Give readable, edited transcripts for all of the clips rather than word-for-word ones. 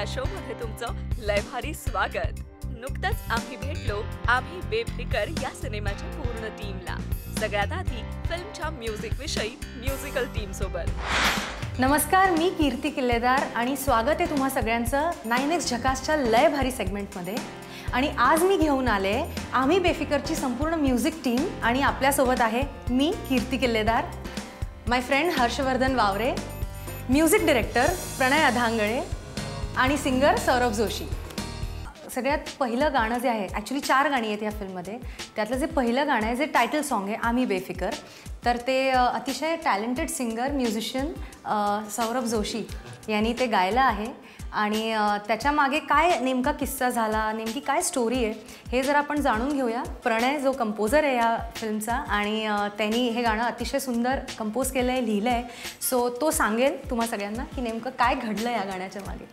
या शो मध्ये तुमचं लय भारी स्वागत. नुकतंच आम्ही भेटलो आम्ही बेफिकर या सिनेमाच्या पूर्ण टीमला. सगळ्यात आधी फिल्मच्या म्युझिक विषयी म्युझिकल टीम सोबत. नमस्कार, मी कीर्ती किल्लेदार आणि स्वागत आहे तुम्हा सगळ्यांचं 9X झकासच्या लय भारी सेगमेंटमध्ये. आणि आज मी घेऊन आले आम्ही बेफिकरची संपूर्ण म्युझिक टीम आणि आपल्यासोबत आहे मी कीर्ती किल्लेदार, माय फ्रेंड हर्षवर्धन वावरे, म्युझिक डायरेक्टर प्रणय अधांगळे आणि सिंगर सौरभ जोशी. सगळ्यात पहिलं गाणं जे आहे, ॲक्च्युली 4 गाणी आहेत या फिल्ममध्ये, त्यातलं जे पहिलं गाणं आहे जे टायटल सॉन्ग आहे आम्ही बेफिकर, तर ते अतिशय talented singer musician Saurabh Joshi यांनी ते गायलं आहे. आणि त्याच्यामागे काय नेमका किस्सा झाला, नेमकी काय स्टोरी आहे हे जर आपण जाणून घेऊया. प्रणय जो कंपोजर आहे या फिल्मचा आणि त्यांनी हे गाणं अतिशय सुंदर कंपोज केलं आहे, लिहिलं आहे. सो तो सांगेल तुम्हा सगळ्यांना की नेमकं काय घडलं या गाण्याच्या मागे.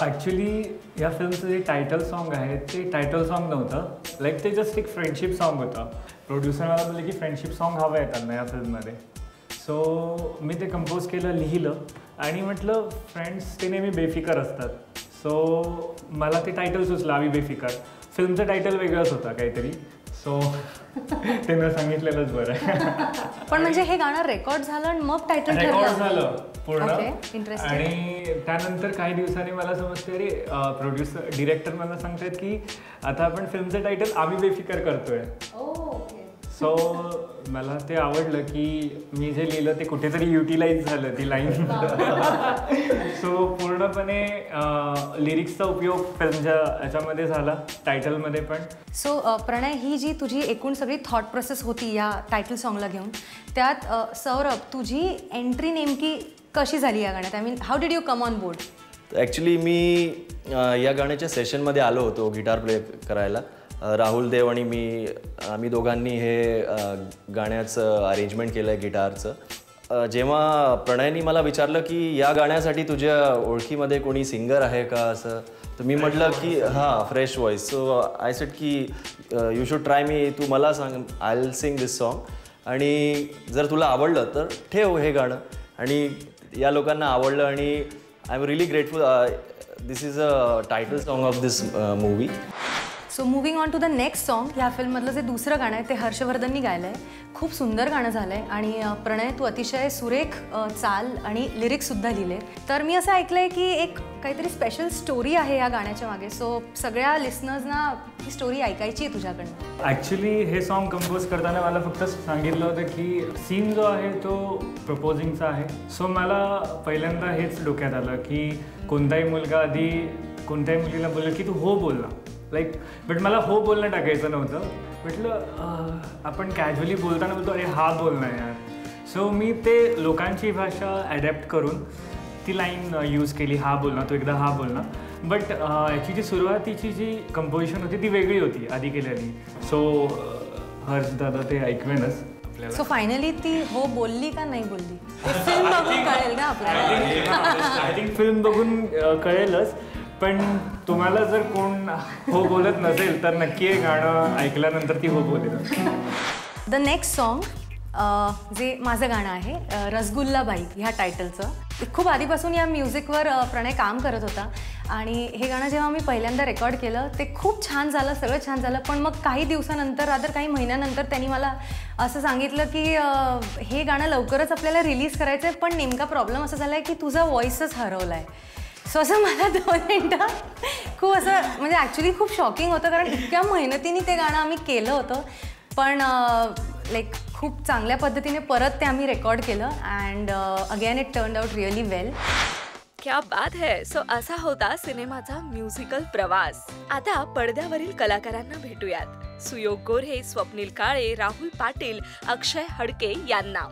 ॲक्च्युली या फिल्मचं जे टायटल सॉन्ग आहे ते टायटल सॉन्ग नव्हतं, लाईक ते जस्ट एक फ्रेंडशिप सॉन्ग होतं. प्रोड्युसर मला बोलले की फ्रेंडशिप सॉन्ग हवं आहे त्यांना या फिल्ममध्ये. सो मी ते कंपोज केलं, लिहिलं आणि म्हटलं फ्रेंड्स ते नेहमी बेफिकर असतात. सो मला ते टायटल सुचलं आम्ही बेफिकर. फिल्मचं टायटल वेगळंच होता काहीतरी, सो ते न सांगितलेलंच बरं आहे. पण म्हणजे हे गाणं रेकॉर्ड झालं आणि मग टायटल रेकॉर्ड झालं पूर्ण. इंटरेस्टिंग. आणि त्यानंतर काही दिवसांनी मला समजते अरे प्रोड्युसर डिरेक्टर मला सांगतात की आता आपण फिल्मचं टायटल आम्ही बेफिकर करतोय. सो मला ते आवडलं की मी जे लिहिलं ते कुठेतरी युटिलाइज झालं ती लाईन. सो पूर्णपणे लिरिक्सचा उपयोग फिल्मच्या याच्यामध्ये झाला, टायटलमध्ये पण. सो प्रणय, ही जी तुझी एकूण सगळी थॉट प्रोसेस होती या टायटल सॉन्गला घेऊन, त्यात सौरभ तुझी एंट्री नेमकी कशी झाली या गाण्यात? I mean how did you come on board? Actually मी या गाण्याच्या सेशनमध्ये आलो होतो गिटार प्ले करायला. राहुल देव आणि आम्ही दोघांनी हे गाण्याचं अरेंजमेंट केलं आहे गिटारचं. जेव्हा प्रणयनी मला विचारलं की या गाण्यासाठी तुझ्या ओळखीमध्ये कोणी सिंगर आहे का असं, तर मी म्हटलं की हां, fresh voice. So I said की यू शुड ट्राय मी, तू मला सांग, I will sing this song आणि जर तुला आवडलं तर ठेव हे गाणं. आणि या लोकांना आवडलं आणि I am really grateful. This is a title song of this movie. So moving on to the next song. ह्या फिल्ममधलं जे दुसरं गाणं आहे ते हर्षवर्धननी गायलं आहे. खूप सुंदर गाणं झालं आहे आणि प्रणय तू अतिशय सुरेख चाल आणि लिरिक्ससुद्धा लिहिले. तर मी असं ऐकलं आहे की एक काहीतरी स्पेशल स्टोरी आहे या गाण्याच्या मागे. सो सगळ्या लिसनर्सना ही स्टोरी ऐकायची आहे तुझ्याकडनं. ॲक्च्युली हे सॉन्ग कंपोज करताना मला फक्त सांगितलं होतं की सीन जो आहे तो प्रपोजिंगचा आहे. सो मला पहिल्यांदा हेच डोक्यात आलं की कोणताही मुलगा आधी कोणत्याही मुलीला बोललं की तू हो बोलला, लाईक, बट मला हो बोलणं टाकायचं नव्हतं. म्हटलं आपण कॅज्युअली बोलताना बोलतो अरे हा बोलणं यार. सो मी ते लोकांची भाषा ॲडॅप्ट करून ती लाईन यूज केली, हा बोलणं, तो एकदा हा बोलणं. बट याची जी सुरुवातीची जी कंपोजिशन होती ती वेगळी होती आधी केलेली. सो हर्ष दादा ते ऐकवेनच. सो फायनली ती हो बोलली का नाही बोलली फिल्म बघून कळेल ना आपल्याला. आय थिंक फिल्म बघून कळेलच. पण तुम्हाला जर कोण हो बोलत नसेल तर नक्की हे गाणं ऐकल्यानंतर ती हो बोलेल. द नेक्स्ट सॉन्ग जे माझं गाणं आहे रसगुल्लाबाई ह्या टायटलचं. खूप आधीपासून या म्युझिकवर प्रणय काम करत होता आणि हे गाणं जेव्हा मी पहिल्यांदा रेकॉर्ड केलं ते खूप छान झालं, सगळं छान झालं. पण मग काही दिवसानंतर, रादर काही महिन्यानंतर त्यांनी मला असं सांगितलं की हे गाणं लवकरच आपल्याला रिलीज करायचं आहे, पण नेमका प्रॉब्लेम असा झाला आहे की तुझा व्हॉइसच हरवला आहे. सो असं मला 2 मिनटं खूप असं म्हणजे ॲक्च्युली खूप शॉकिंग होतं, कारण इतक्या मेहनतीने ते गाणं आम्ही केलं होतं. पण लाईक खूप चांगल्या पद्धतीने परत ते आम्ही रेकॉर्ड केलं and again it turned out really well. क्या बात है. सो असा होता सिनेमाचा म्युझिकल प्रवास. आता पडद्यावरील कलाकारांना भेटूयात. सुयोग गोरे, स्वप्नील काळे, राहुल पाटील, अक्षय हडके यांना.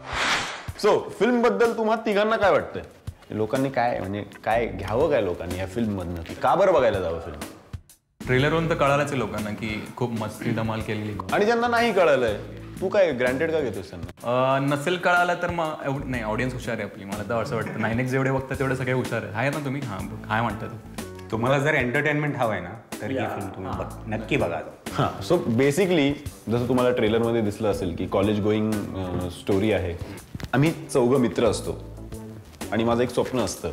सो फिल्म बद्दल तुम्हा तिघांना काय वाटतंय? लोकांनी काय म्हणजे काय घ्यावं काय लोकांनी या फिल्ममधनं, की का बरं बघायला जावं फिल्म? ट्रेलरवरून तर कळालंच आहे लोकांना की खूप मस्ती धमाल केलेली. आणि ज्यांना नाही कळालंय तू काय ग्रँटेड का घेतोस त्यांना? नसेल कळालं तर मग नाही, ऑडियन्स हुशार आहे आपली. मला तर असं वाटतं 9X जेवढे बघतात तेवढे सगळे हुशार आहे ना तुम्ही. हां, काय म्हणतात? तुम्हाला जर एंटरटेनमेंट हवं आहे ना तर ही फिल्म तुम्ही नक्की बघा. हां, सो बेसिकली जसं तुम्हाला ट्रेलरमध्ये दिसलं असेल की कॉलेज गोईंग स्टोरी आहे. आम्ही 4 मित्र असतो आणि माझं एक स्वप्न असतं.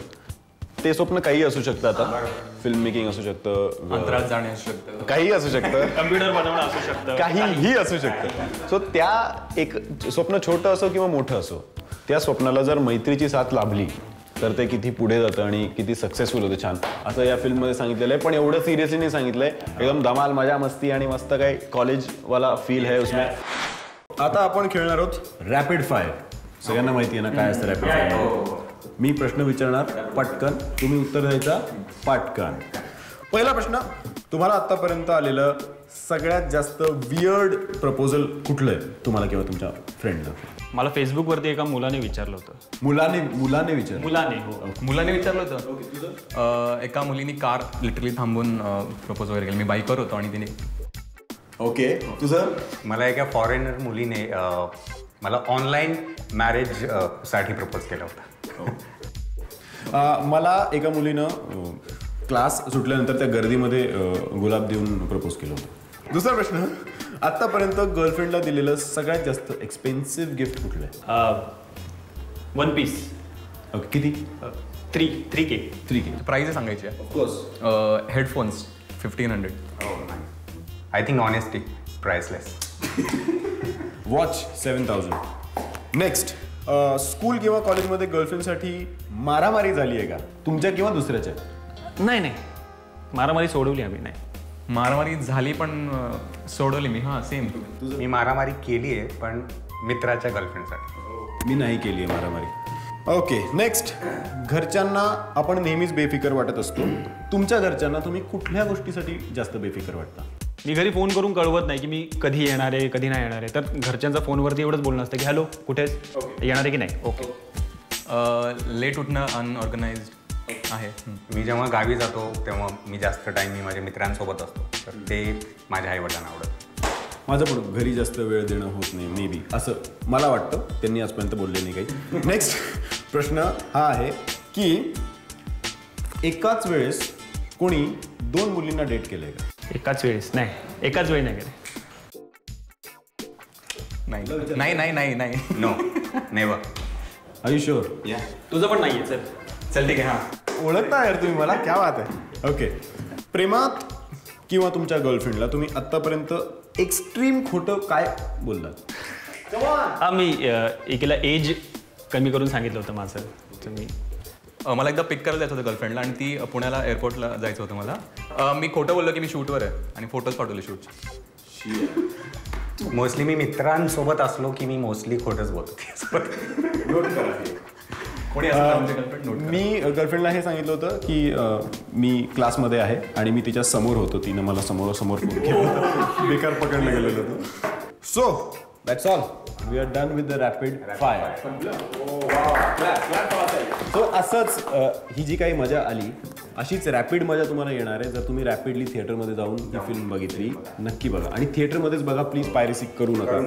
ते स्वप्न काही असू शकतं. आता फिल्म मेकिंग असू शकतं, अंतराळात जाणे असू शकतं, काही असू शकतं, कम्प्युटर बनवणं असू शकतं, काहीही असू शकतं. सो त्या एक स्वप्न छोटं असो किंवा मोठं असो, त्या स्वप्नाला जर मैत्रीची साथ लाभली तर ते किती पुढे जातं आणि किती सक्सेसफुल होतं. छान असं या फिल्ममध्ये सांगितलेलं आहे, पण एवढं सिरियसली नाही सांगितलंय. एकदम धमाल मजा मस्ती आणि मस्त काही कॉलेजवाला फील आहे उसमें. आता आपण खेळणार आहोत रॅपिड फायर. सगळ्यांना माहिती आहे ना काय असतं रॅपिड फायर. मी प्रश्न विचारणार पटकन, तुम्ही उत्तर द्यायचा पटकन. पहिला प्रश्न, तुम्हाला आतापर्यंत आलेलं सगळ्यात जास्त वियर्ड प्रपोजल कुठलं आहे तुम्हाला किंवा तुमच्या फ्रेंडचं? मला फेसबुकवरती एका मुलाने विचारलं होतं. मुलाने विचार मुलाने विचारलं होतं. एका मुलीने कार लिटरली थांबून प्रपोज वगैरे केलं. मी बाईकवर होतो आणि तिने. ओके, तुझं? मला एका फॉरेनर मुलीने मला ऑनलाईन मॅरेज साठी प्रपोज केला होता. मला एका मुलीनं क्लास सुटल्यानंतर त्या गर्दीमध्ये गुलाब देऊन प्रपोज केलं होतं. दुसरा प्रश्न, आतापर्यंत गर्लफ्रेंडला दिलेलं सगळ्यात जास्त एक्सपेन्सिव्ह गिफ्ट कुठलं आहे? One piece. ओके, किती? 3K. प्राईज सांगायची आहे. Of course. Headphones 1500. I think honesty priceless. Watch 7000. Next, school किंवा कॉलेजमध्ये गर्लफ्रेंडसाठी मारामारी झाली आहे का तुमच्या किंवा दुसऱ्याच्या? नाही, मारामारी सोडवली आम्ही. नाही, मारामारी झाली पण सोडवली मी. हां, सेम. मी मारामारी केली आहे पण मित्राच्या गर्लफ्रेंडसाठी. मी नाही केली आहे मारामारी. ओके, नेक्स्ट, घरच्यांना आपण नेहमीच बेफिकर वाटत असतो. तुमच्या घरच्यांना तुम्ही कुठल्या गोष्टीसाठी जास्त बेफिकर वाटता? मी घरी फोन करून कळवत नाही की मी कधी येणार आहे कधी नाही येणार आहे. तर घरच्यांचा फोनवरती एवढंच बोलणं असतं की हॅलो कुठे येणार आहे की नाही. ओके. लेट उठणं अनऑर्गनाइज्ड आहे. मी जेव्हा गावी जातो तेव्हा मी जास्त टाईम मी माझ्या मित्रांसोबत असतो, तर ते माझ्या आईवडिलांना आवडत. माझं पण घरी जास्त वेळ देणं होत नाही मे बी, असं मला वाटतं. त्यांनी आजपर्यंत बोलले नाही काही. नेक्स्ट प्रश्न हा आहे की एकाच वेळेस कोणी 2 मुलींना डेट केलंय का? एकाच वेळेस नाही, एकाच वेळी नाही केलं. नाही. No, never. Are you sure? तुझं पण नाहीये. चल ठीक आहे. हां, ओळखता यार तुम्ही मला, क्या बात आहे. ओके, प्रेमात किंवा तुमच्या गर्लफ्रेंडला तुम्ही आत्तापर्यंत एक्स्ट्रीम खोटं काय बोललात? मी एकीला एज कमी करून सांगितलं होतं माझं. तर मी मला एकदा पिक करायला जायचं होतं गर्लफ्रेंडला आणि ती पुण्याला एअरपोर्टला जायचं होतं मला. मी खोटं बोललो की मी शूटवर आहे आणि फोटोज पाठवले शूटचे. मोस्टली मी मित्रांसोबत असलो की मी मोस्टली खोटंच बोलतो. कोणी असं आमचे गर्लफ्रेंड नोट. मी गर्लफ्रेंडला हे सांगितलं होतं की मी क्लासमध्ये आहे आणि मी तिच्या समोर होतो. तिनं मला समोर फोन केला. बेकार पकडलं गेलेलं होतं. So that's all. We are done with the rapid fire. So असंच ही जी काही मजा आली अशीच रॅपिड मजा तुम्हाला येणार आहे जर तुम्ही रॅपिडली थिएटरमध्ये जाऊन ही फिल्म बघितली. नक्की बघा आणि थिएटरमध्येच बघा, प्लीज पायरेसी करू नका.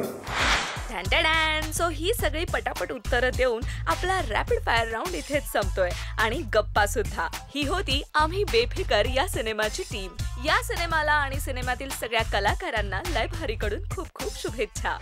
सो ही सगळी पटापट उत्तरं देऊन आपला रॅपिड फायर राऊंड इथेच संपतोय आणि गप्पा सुद्धा. ही होती आम्ही बेफिकर या सिनेमाची टीम. या सिनेमाला आणि सिनेमातील सगळ्या कलाकारांना लय भारीकडून खूप खूप शुभेच्छा.